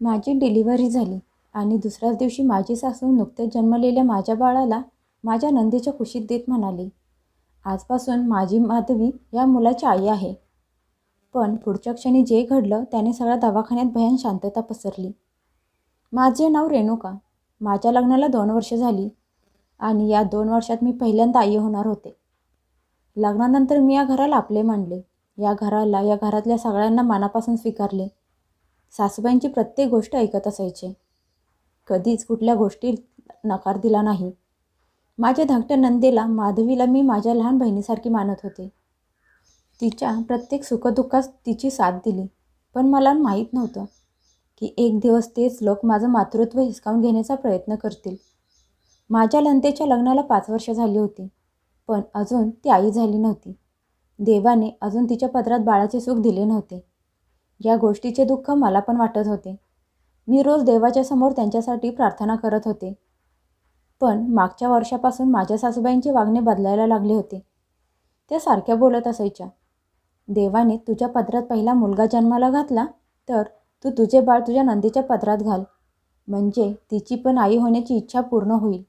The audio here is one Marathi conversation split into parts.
माझी डिलिव्हरी झाली आणि दुसऱ्याच दिवशी माझी सासू नुकतेच जन्मलेल्या माझ्या बाळाला माझ्या नंदीच्या कुशीत देत म्हणाली, आजपासून माझी माधवी या मुलाची आई आहे. पण पुढच्या क्षणी जे घडलं त्याने सगळ्या दवाखान्यात भयान शांतता पसरली. माझे नाव रेणुका. माझ्या लग्नाला 2 वर्ष झाली आणि या 2 वर्षात मी पहिल्यांदा आई होणार होते. लग्नानंतर मी या घराला आपले मानले. या घराला, या घरातल्या सगळ्यांना मनापासून स्वीकारले. सासूबाईंची प्रत्येक गोष्ट ऐकत असायचे. कधीच कुठल्या गोष्टी नकार दिला नाही. माझ्या धाकट्या नंदेला, माधवीला मी माझ्या लहान बहिणीसारखी मानत होते. तिच्या प्रत्येक सुखदुःखात तिची साथ दिली. पण मला माहीत नव्हतं की एक दिवस तेच लोक माझं मातृत्व हिसकावून घेण्याचा प्रयत्न करतील. माझ्या नंदेच्या लग्नाला 5 वर्ष झाली होती, पण अजून ती आई झाली नव्हती. देवाने अजून तिच्या पदरात बाळाचे सुख दिले नव्हते. या गोष्टीचे दुःख मला पण वाटत होते. मी रोज देवाच्या समोर त्यांच्यासाठी प्रार्थना करत होते. पण मागच्या वर्षापासून माझ्या सासूबाईंचे वागणे बदलायला लागले होते. त्या सारख्या बोलत असायच्या, देवाने तुझ्या पदरात पहिला मुलगा जन्माला घातला तर तू तुझे बाळ तुझ्या नंदीच्या पदरात घाल, म्हणजे तिची पण आई होण्याची इच्छा पूर्ण होईल.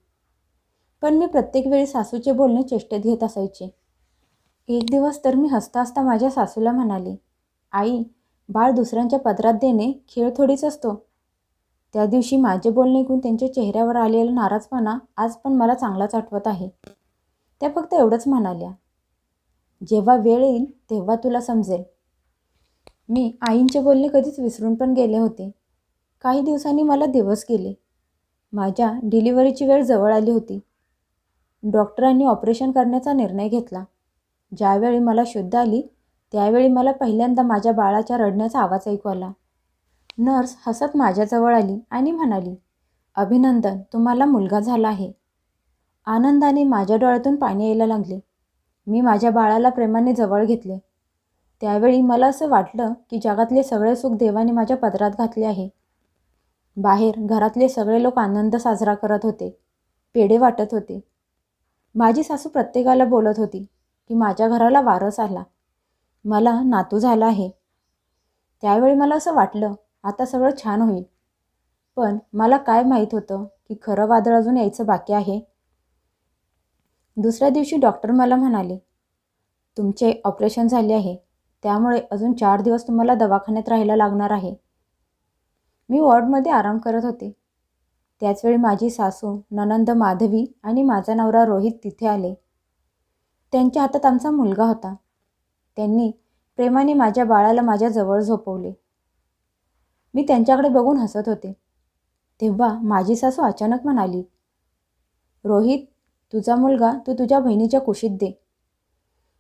पण मी प्रत्येक वेळी सासूचे बोलणे चेष्टेत घेत असायचे. एक दिवस तर मी हसता हसता माझ्या सासूला म्हणाले, आई, बाळ दुसऱ्यांच्या पदरात देणे खेळ थोडीच असतो. त्या दिवशी माझे बोलणे ऐकून त्यांच्या चेहऱ्यावर आलेला नाराजपणा आज पण मला चांगलाच आठवत आहे. त्या फक्त एवढंच म्हणाल्या, जेव्हा वेळ येईल तेव्हा तुला समजेल. मी आईंचे बोलणे कधीच विसरून पण गेले होते. काही दिवसांनी मला दिवस गेले. माझ्या डिलिव्हरीची वेळ जवळ आली होती. डॉक्टरांनी ऑपरेशन करण्याचा निर्णय घेतला. ज्यावेळी मला शुद्ध आली त्यावेळी मला पहिल्यांदा माझ्या बाळाच्या रडण्याचा आवाज ऐकू आला. नर्स हसत माझ्याजवळ आली आणि म्हणाली, अभिनंदन, तुम्हाला मुलगा झाला आहे. आनंदाने माझ्या डोळ्यातून पाणी यायला लागले. मी माझ्या बाळाला प्रेमाने जवळ घेतले. त्यावेळी मला असं वाटलं की जगातले सगळे सुख देवाने माझ्या पदरात घातले आहे. बाहेर घरातले सगळे लोक आनंद साजरा करत होते. पेढे वाटत होते. माझी सासू प्रत्येकाला बोलत होती की माझ्या घराला वारस आला, मला नातू झाला आहे. त्यावेळी मला असं वाटलं, आता सगळं छान होईल. पण मला काय माहीत होतं की खरं वादळ अजून यायचं बाकी आहे. दुसऱ्या दिवशी डॉक्टर मला म्हणाले, तुमचे ऑपरेशन झाले आहे, त्यामुळे अजून 4 दिवस तुम्हाला दवाखान्यात राहायला लागणार आहे. मी वॉर्डमध्ये आराम करत होते. त्याचवेळी माझी सासू, नणंद माधवी आणि माझा नवरा रोहित तिथे आले. त्यांच्या हातात आमचा मुलगा होता. त्यांनी प्रेमाने माझ्या बाळाला माझ्या जवळ झोपवले. मी त्यांच्याकडे बघून हसत होते. तेव्हा माझी सासू अचानक म्हणाली, रोहित, तुझा मुलगा तू तुझ्या बहिणीच्या कुशीत दे.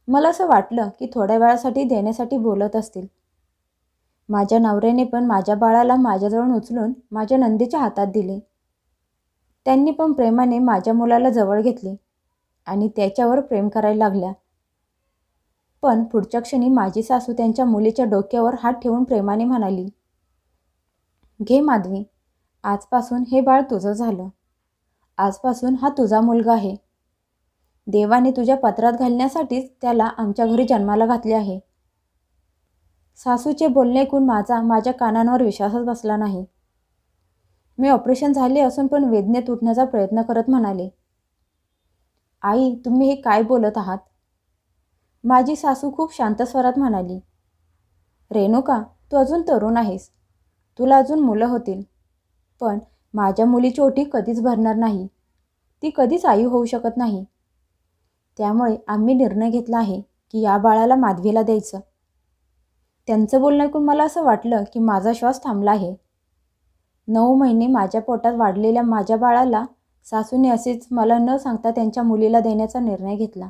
मला असं वाटलं की थोड्या वेळासाठी देण्यासाठी बोलत असतील. माझ्या नवऱ्याने पण माझ्या बाळाला माझ्याजवळ उचलून माझ्या नंदीच्या हातात दिले. त्यांनी पण प्रेमाने माझ्या मुलाला जवळ घेतले आणि त्याच्यावर प्रेम करायला लागल्या. पण पुढच्या क्षणी माझी सासू त्यांच्या मुलीच्या डोक्यावर हात ठेवून प्रेमाने म्हणाली, घे माधवी, आजपासून हे बाळ तुझं झालं. आजपासून हा तुझा मुलगा आहे. देवाने तुझ्या पदरात घालण्यासाठीच त्याला आमच्या घरी जन्माला घातले आहे. सासूचे बोलणे ऐकून माझ्या कानांवर विश्वासच बसला नाही. मी ऑपरेशन झाले असून पण वेदनेत उठण्याचा प्रयत्न करत म्हणाले, आई, तुम्ही हे काय बोलत आहात? माझी सासू खूप शांत स्वरात म्हणाली, रेणुका, तू अजून तरुण आहेस. तुला अजून मुलं होतील. पण माझ्या मुलीची ओटी कधीच भरणार नाही. ती कधीच आई होऊ शकत नाही. त्यामुळे आम्ही निर्णय घेतला आहे की या बाळाला माधवीला द्यायचं. त्यांचं बोलणं ऐकून मला असं वाटलं की माझा श्वास थांबला आहे. 9 महिने माझ्या पोटात वाढलेल्या माझ्या बाळाला सासूने असेच मला न सांगता त्यांच्या मुलीला देण्याचा निर्णय घेतला.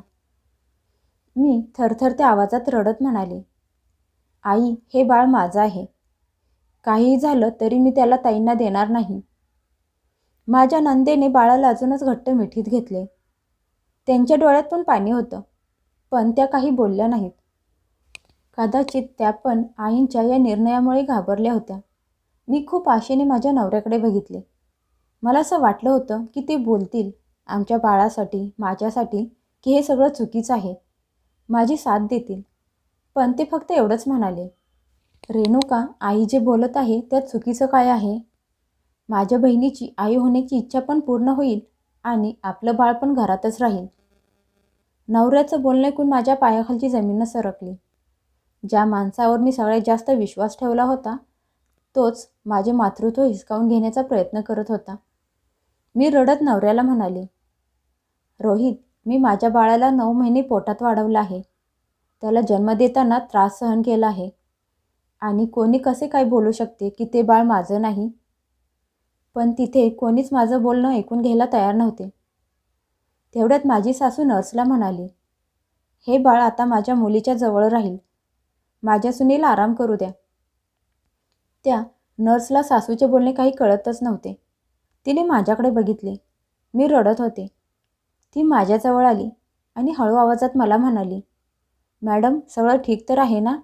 मी थरथरत्या आवाजात रडत म्हणाले, आई, हे बाळ माझं आहे. काहीही झालं तरी मी त्याला ताईंना देणार नाही. माझ्या नंदेने बाळाला अजूनच घट्ट मिठीत घेतले. त्यांच्या डोळ्यात पण पाणी होतं, पण त्या काही बोलल्या नाहीत. कदाचित त्या पण आईंच्या या निर्णयामुळे घाबरल्या होत्या. मी खूप आशेने माझ्या नवऱ्याकडे बघितले. मला असं वाटलं होतं की ते बोलतील आमच्या बाळासाठी, माझ्यासाठी, की हे सगळं चुकीचं आहे, माझी साथ देतील. पण ते फक्त एवढंच म्हणाले, रेणुका, आई जे बोलत आहे त्यात चुकीचं काय आहे? माझ्या बहिणीची आई होण्याची इच्छा पण पूर्ण होईल आणि आपलं बाळ पण घरातच राहील. नवऱ्याचं बोलणं ऐकून माझ्या पायाखालची जमीनच सरकली. ज्या माणसावर मी सगळ्यात जास्त विश्वास ठेवला होता, तोच माझे मातृत्व हिसकावून घेण्याचा प्रयत्न करत होता. मी रडत नवऱ्याला म्हणाले, रोहित, मी माझ्या बाळाला 9 महिने पोटात वाढवलं आहे. त्याला जन्म देताना त्रास सहन केला आहे. आणि कोणी कसे काय बोलू शकते की ते बाळ माझं नाही? पण तिथे कोणीच माझं बोलणं ऐकून घ्यायला तयार नव्हते. तेवढ्यात माझी सासू नर्सला म्हणाली, हे बाळ आता माझ्या मुलीच्या जवळ राहील. माझ्या सुनेला आराम करू द्या. त्या नर्सला सासूचे बोलणे काही कळतच नव्हते. तिने माझ्याकडे बघितले. मी रडत होते. ती माझ्याजवळ आली आणि हळू आवाजात मला म्हणाली, मॅडम, सगळं ठीक तर आहे ना?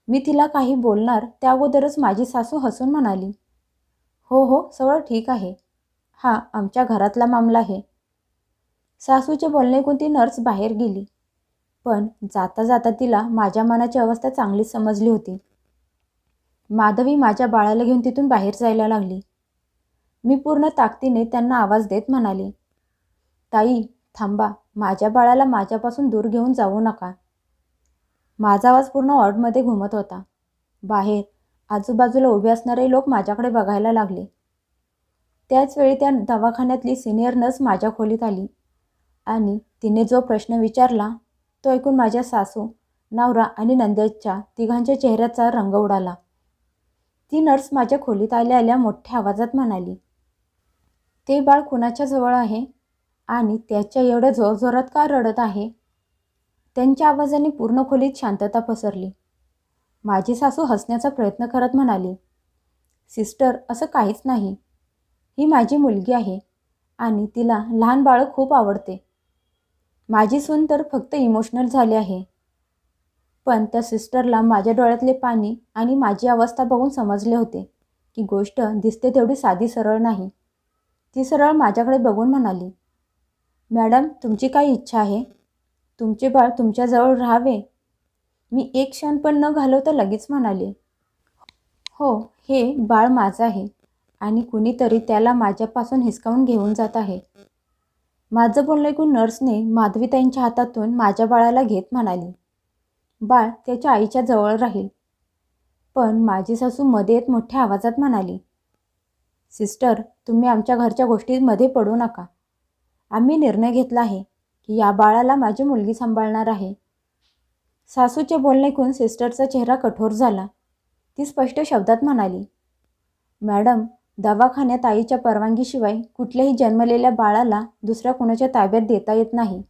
मी तिला काही बोलणार त्या अगोदरच माझी सासू हसून म्हणाली, हो हो, सगळं ठीक आहे. हा आमच्या घरातला मामला आहे. सासूचे बोलणे ऐकून ती नर्स बाहेर गेली. पण जाता जाता तिला माझ्या मनाची अवस्था चांगलीच समजली होती. माधवी माझ्या बाळाला घेऊन तिथून बाहेर जायला लागली. मी पूर्ण ताकदीने त्यांना आवाज देत म्हणाले, ताई, थांबा, माझ्या बाळाला माझ्यापासून दूर घेऊन जाऊ नका. माझा आवाज पूर्ण वॉर्डमध्ये घुमत होता. बाहेर आजूबाजूला उभे असणारे लोक माझ्याकडे बघायला लागले. त्याचवेळी त्या दवाखान्यातली सिनियर नर्स माझ्या खोलीत आली आणि तिने जो प्रश्न विचारला तो ऐकून माझ्या सासू, नवरा आणि नंदेच्या तिघांच्या चेहऱ्याचा रंग उडाला. ती नर्स माझ्या खोलीत आल्या आल्या मोठ्या आवाजात म्हणाली, ते बाळ कुणाच्या जवळ आहे आणि त्याच्या एवढ्या जोरजोरात का रडत आहे? त्यांच्या आवाजाने पूर्ण खोलीत शांतता पसरली. माझी सासू हसण्याचा प्रयत्न करत म्हणाली, सिस्टर, असं काहीच नाही. ही माझी मुलगी आहे आणि तिला लहान बाळं खूप आवडते. माझी सून तर फक्त इमोशनल झाली आहे. पण त्या सिस्टरला माझ्या डोळ्यातले पाणी आणि माझी अवस्था बघून समजले होते की गोष्ट दिसते तेवढी साधी सरळ नाही. ती सरळ माझ्याकडे बघून म्हणाली, मॅडम, तुमची काय इच्छा आहे? तुमचे बाळ तुमच्याजवळ राहावे? मी एक क्षण पण न घालवता लगेच म्हणाले, हो, हे बाळ माझं आहे आणि कुणीतरी त्याला माझ्यापासून हिसकावून घेऊन जात आहे. माझं बोलणं ऐकून नर्सने माधवीताईंच्या हातातून माझ्या बाळाला घेत म्हणाली, बाळ त्याच्या आईच्या जवळ राहील. पण माझी सासू मध्ये येत मोठ्या आवाजात म्हणाली, सिस्टर, तुम्ही आमच्या घरच्या गोष्टींमध्ये पडू नका. आम्ही निर्णय घेतला आहे की या बाळाला माझी मुलगी सांभाळणार आहे. सासूचे बोलणे ऐकून सिस्टरचा चेहरा कठोर झाला. ती स्पष्ट शब्दात म्हणाली, मॅडम, दवाखान्यात आईच्या परवानगीशिवाय कुठल्याही जन्मलेल्या बाळाला दुसऱ्या कुणाच्या ताब्यात देता येत नाही.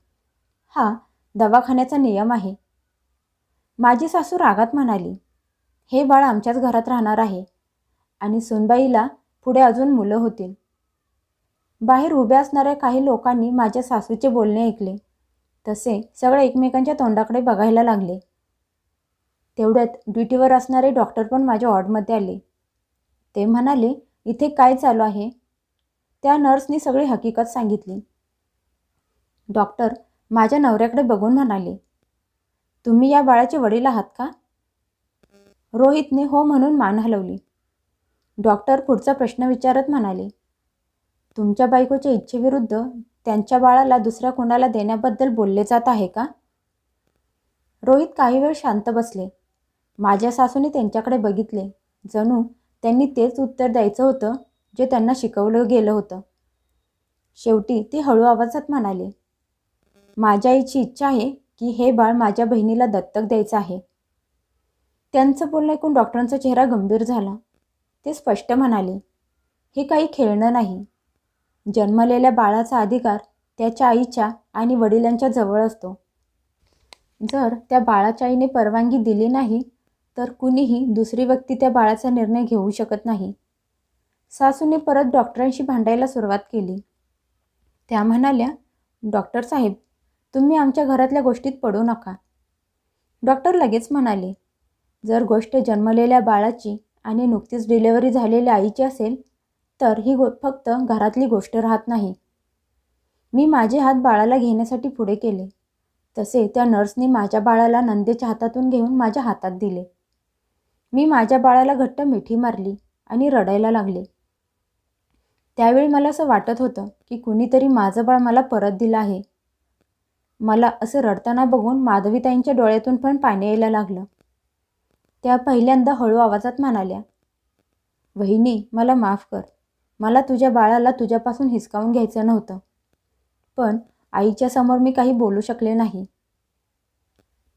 हा दवाखान्याचा नियम आहे. माझी सासू रागात म्हणाली, हे बाळ आमच्याच घरात राहणार आहे आणि सुनबाईला पुढे अजून मुलं होतील. बाहेर उभ्या असणाऱ्या काही लोकांनी माझ्या सासूचे बोलणे ऐकले. तसे सगळे एकमेकांच्या तोंडाकडे बघायला लागले. तेवढ्यात ड्युटीवर असणारे डॉक्टर पण माझ्या वॉर्डमध्ये आले. ते म्हणाले, इथे काय चालू आहे? त्या नर्सनी सगळी हकीकत सांगितली. डॉक्टर माझ्या नवऱ्याकडे बघून म्हणाले, तुम्ही या बाळाचे वडील आहात का? रोहितने हो म्हणून मान हलवली. डॉक्टर पुढचा प्रश्न विचारत म्हणाले, तुमच्या बायकोच्या इच्छेविरुद्ध त्यांच्या बाळाला दुसऱ्या कुणाला देण्याबद्दल बोलले जात आहे का? रोहित काही वेळ शांत बसले. माझ्या सासूने त्यांच्याकडे बघितले. जणू त्यांनी तेच उत्तर द्यायचं होतं जे त्यांना शिकवलं गेलं होतं. शेवटी ते हळू आवाजात म्हणाले, माझ्या आईची इच्छा आहे की हे बाळ माझ्या बहिणीला दत्तक द्यायचं आहे. त्यांचं बोलणं ऐकून डॉक्टरांचा चेहरा गंभीर झाला. ते स्पष्ट म्हणाले, हे काही खेळणं नाही. जन्मलेल्या बाळाचा अधिकार त्याच्या आईच्या आणि वडिलांच्या जवळ असतो. जर त्या बाळाच्या आईने परवानगी दिली नाही तर कुणीही दुसरी व्यक्ती त्या बाळाचा निर्णय घेऊ शकत नाही. सासूने परत डॉक्टरांशी भांडायला सुरुवात केली. त्या म्हणाल्या, डॉक्टर साहेब, तुम्ही आमच्या घरातल्या गोष्टीत पडू नका. डॉक्टर लगेच म्हणाले, जर गोष्ट जन्मलेल्या बाळाची आणि नुकतीच डिलिव्हरी झालेल्या आईची असेल तर ही फक्त घरातली गोष्ट राहत नाही. मी माझे हात बाळाला घेण्यासाठी पुढे केले. तसे त्या नर्सनी माझ्या बाळाला नंदेच्या हातातून घेऊन माझ्या हातात दिले. मी माझ्या बाळाला घट्ट मिठी मारली आणि रडायला लागले. त्यावेळी मला असं वाटत होतं की कुणीतरी माझं बाळ मला परत दिलं आहे. मला असं रडताना बघून माधवीताईंच्या डोळ्यातून पण पाणी यायला लागलं. त्या पहिल्यांदा हळू आवाजात म्हणाल्या, "वहिनी, मला माफ कर. मला तुझ्या बाळाला तुझ्यापासून हिसकावून घ्यायचं नव्हतं. पण आईच्या समोर मी काही बोलू शकले नाही."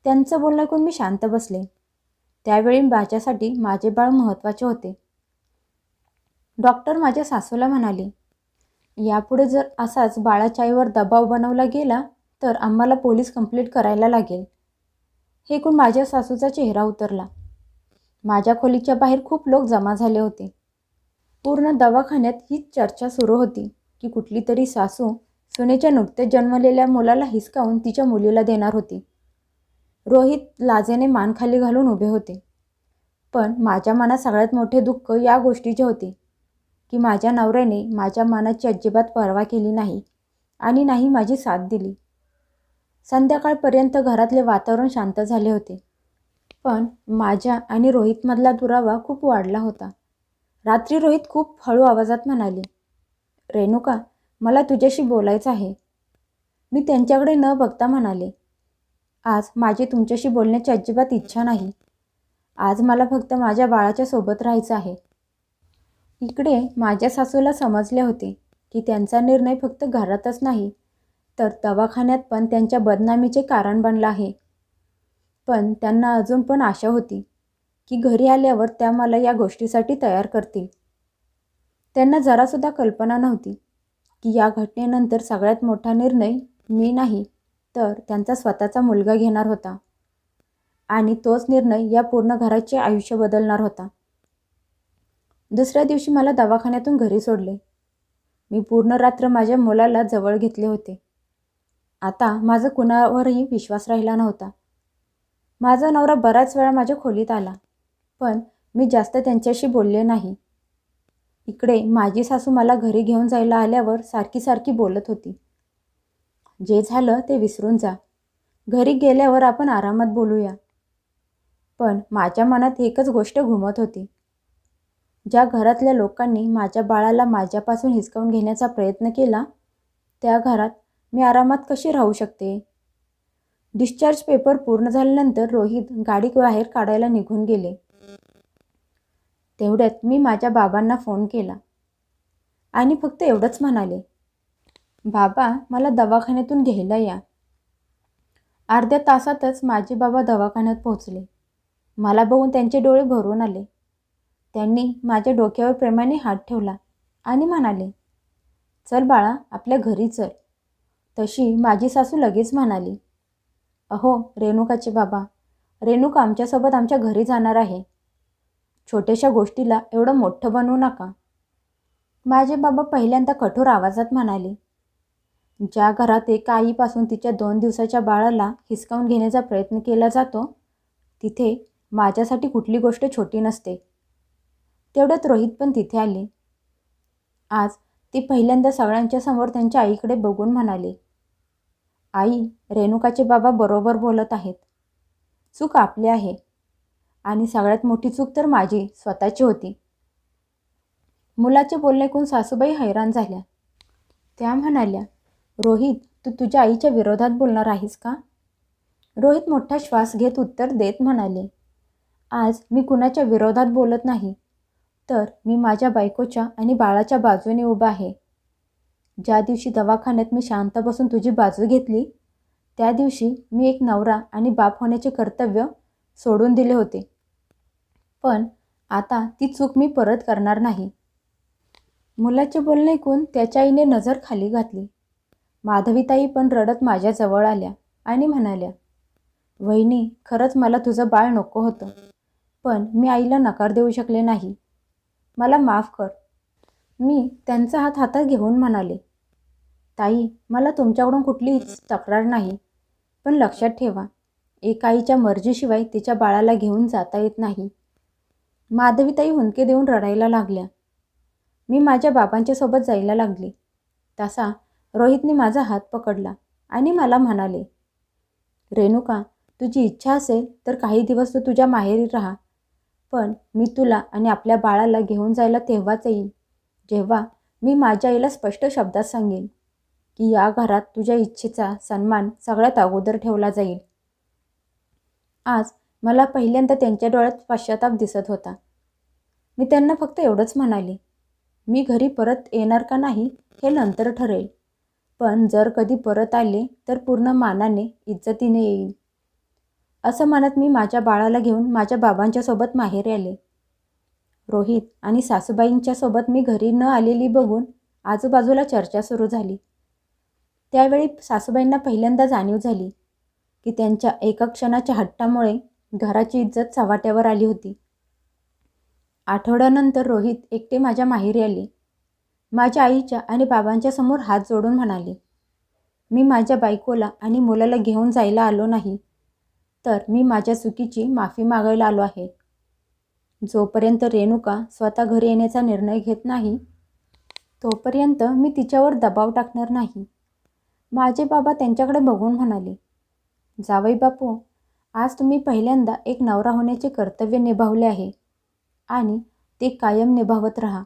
त्यांचं बोलणं ऐकून मी शांत बसले. त्यावेळी माझ्यासाठी माझे बाळ महत्त्वाचे होते. डॉक्टर माझ्या सासूला म्हणाले, "यापुढे जर असाच बाळाच्या आईवर दबाव बनवला गेला तर आम्हाला पोलीस कंप्लेंट करायला लागेल." हे ऐकून माझ्या सासूचा चेहरा उतरला. माझ्या खोलीच्या बाहेर खूप लोक जमा झाले होते. पूर्ण दवाखान्यात हीच चर्चा सुरू होती की कुठली तरी सासू सुनेच्या नुकतेच जन्मलेल्या मुलाला हिसकावून तिच्या मुलीला देणार होती. रोहित लाजेने मान खाली घालून उभे होते. पण माझ्या मनात सगळ्यात मोठे दुःख या गोष्टीचे होते की माझ्या नवऱ्याने माझ्या मनाची अजिबात पर्वा केली नाही आणि नाही माझी साथ दिली. संध्याकाळपर्यंत घरातले वातावरण शांत झाले होते. पण माझ्या आणि रोहितमधला दुरावा खूप वाढला होता. रात्री रोहित खूप हळू आवाजात म्हणाले, "रेणुका, मला तुझ्याशी बोलायचं आहे." मी त्यांच्याकडे न बघता म्हणाले, "आज माझी तुमच्याशी बोलण्याची अजिबात इच्छा नाही. आज मला फक्त माझ्या बाळाच्या सोबत राहायचं आहे." इकडे माझ्या सासूला समजले होते की त्यांचा निर्णय फक्त घरातच नाही तर दवाखान्यात पण त्यांच्या बदनामीचे कारण बनलं आहे. पण त्यांना अजून पण आशा होती की घरी आल्यावर त्या मला या गोष्टीसाठी तयार करतील. त्यांना जरासुद्धा कल्पना नव्हती की या घटनेनंतर सगळ्यात मोठा निर्णय मी नाही तर त्यांचा स्वतःचा मुलगा घेणार होता आणि तोच निर्णय या पूर्ण घराचे आयुष्य बदलणार होता. दुसऱ्या दिवशी मला दवाखान्यातून घरी सोडले. मी पूर्ण रात्र माझ्या मुलाला जवळ घेतले होते. आता माझा कुणावरही विश्वास राहिला नव्हता. माझा नवरा बराच वेळा माझ्या खोलीत आला, पण मी जास्त त्यांच्याशी बोलले नाही. इकडे माझी सासू मला घरी घेऊन जायला आल्यावर सारखी सारखी बोलत होती, "जे झालं ते विसरून जा. घरी गेल्यावर आपण आरामात बोलूया." पण माझ्या मनात एकच गोष्ट घुमत होती. ज्या घरातल्या लोकांनी माझ्या बाळाला माझ्यापासून हिसकावून घेण्याचा प्रयत्न केला, त्या घरात मी आरामात कशी राहू शकते? डिस्चार्ज पेपर पूर्ण झाल्यानंतर रोहित गाडी बाहेर काढायला निघून गेले. तेवढ्यात मी माझ्या बाबांना फोन केला आणि फक्त एवढंच म्हणाले, "बाबा, मला दवाखान्यातून घ्यायला या." अर्ध्या तासातच माझे बाबा दवाखान्यात पोहोचले. मला बघून त्यांचे डोळे भरून आले. त्यांनी माझ्या डोक्यावर प्रेमाने हात ठेवला आणि म्हणाले, "चल बाळा, आपल्या घरी चल." तशी माझी सासू लगेच म्हणाली, "अहो रेणुकाचे बाबा, रेणुका आमच्यासोबत आमच्या घरी जाणार आहे. छोट्याशा गोष्टीला एवढं मोठं बनवू नका." माझे बाबा पहिल्यांदा कठोर आवाजात म्हणाले, "ज्या घरात एका आईपासून तिच्या 2 दिवसाच्या बाळाला हिसकावून घेण्याचा प्रयत्न केला जातो, तिथे माझ्यासाठी कुठली गोष्ट छोटी नसते." तेवढ्यात रोहित पण तिथे आले. आज ते पहिल्यांदा सगळ्यांच्या समोर त्यांच्या आईकडे बघून म्हणाले, "आई, रेणुकाचे बाबा बरोबर बोलत आहेत. चूक आपली आहे आणि सगळ्यात मोठी चूक तर माझी स्वतःची होती." मुलाचे बोलणे ऐकून सासूबाई हैराण झाल्या. त्या म्हणाल्या, "रोहित, तू तुझ्या आईच्या विरोधात बोलणार आहेस का?" रोहित मोठा श्वास घेत उत्तर देत म्हणाले, "आज मी कुणाच्या विरोधात बोलत नाही, तर मी माझ्या बायकोच्या आणि बाळाच्या बाजूने उभा आहे. ज्या दिवशी दवाखान्यात मी शांत बसून तुझी बाजू घेतली, त्या दिवशी मी एक नवरा आणि बाप होण्याचे कर्तव्य सोडून दिले होते. पण आता ती चूक मी परत करणार नाही." मुलाचे बोलणे ऐकून त्याच्या आईने नजर खाली घातली. माधवीताई पण रडत माझ्याजवळ आल्या आणि म्हणाल्या, "वहिनी, खरंच मला तुझं बाळ नको होतं, पण मी आईला नकार देऊ शकले नाही. मला माफ कर." मी त्यांचा हात हातात घेऊन म्हणाले, "ताई, मला तुमच्याकडून कुठलीच तक्रार नाही. पण लक्षात ठेवा, एका आईच्या मर्जीशिवाय तिच्या बाळाला घेऊन जाता येत नाही." माधवीताई हुंदके देऊन रडायला लागल्या. मी माझ्या बाबांच्या सोबत जायला लागले. तसा रोहितने माझा हात पकडला आणि मला म्हणाले, "रेणुका, तुझी इच्छा असेल तर काही दिवस तू तुझ्या माहेरी राहा, पण मी तुला आणि आपल्या बाळाला घेऊन जायला तेव्हाच येईल जेव्हा मी माझ्या आईला स्पष्ट शब्दात सांगेन की या घरात तुझ्या इच्छेचा सन्मान सगळ्यात अगोदर ठेवला जाईल. आज मला पहिल्यांदा त्यांच्या डोळ्यात पश्चाताप दिसत होता. मी त्यांना फक्त एवढंच म्हणाले, मी घरी परत येणार का नाही हे नंतर ठरेल, पण जर कधी परत आले तर पूर्ण मानाने, इज्जतीने येईल. असं म्हणत मी माझ्या बाळाला घेऊन माझ्या बाबांच्या सोबत माहेरी आले. रोहित आणि सासूबाईंच्या सोबत मी घरी न आलेली बघून आजूबाजूला चर्चा सुरू झाली. त्यावेळी सासूबाईंना पहिल्यांदा जाणीव झाली की त्यांच्या एका क्षणाच्या हट्टामुळे घराची इज्जत चव्हाट्यावर आली होती. आठवड्यानंतर रोहित एकटे माझ्या माहेरी आले. माझ्या आईच्या आणि बाबांच्या समोर हात जोडून म्हणाले, मी माझ्या बायकोला आणि मुलाला घेऊन जायला आलो नाही, तर मी माझ्या चुकीची माफी मागायला आलो आहे. जोपर्यंत रेणुका स्वतः घरी येण्याचा निर्णय घेत नाही तोपर्यंत मी तिच्यावर दबाव टाकणार नाही. माझे बाबा त्यांच्याकडे बघून म्हणाले, जावई बापू, आज तुम्ही पहिल्यांदा एक नवरा होण्याचे कर्तव्य निभावले आहे आणि ते कायम निभावत राहा.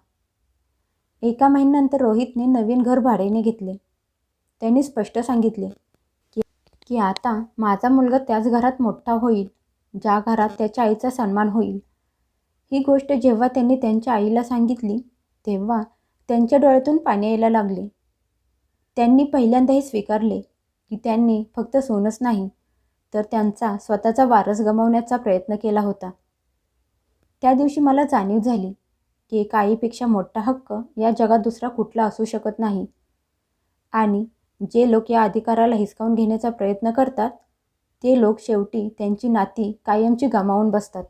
एका महिन्यानंतर रोहितने नवीन घर भाड्याने घेतले. त्यांनी स्पष्ट सांगितले की आता माझा मुलगा त्याच घरात मोठा होईल ज्या घरात त्याच्या आईचा सन्मान होईल. ही गोष्ट जेव्हा त्यांनी त्यांच्या आईला सांगितली तेव्हा त्यांच्या डोळ्यातून पाणी यायला लागले. त्यांनी पहिल्यांदा हे स्वीकारले की त्यांनी फक्त सोनच नाही तर त्यांचा स्वतःचा वारस गमावण्याचा प्रयत्न केला होता. त्या दिवशी मला जाणीव झाली की एका आईपेक्षा मोठा हक्क या जगात दुसरा कुठला असू शकत नाही. आणि जे लोक या अधिकाराला हिसकावून घेण्याचा प्रयत्न करतात ते लोक शेवटी त्यांची नाती कायमची गमावून बसतात.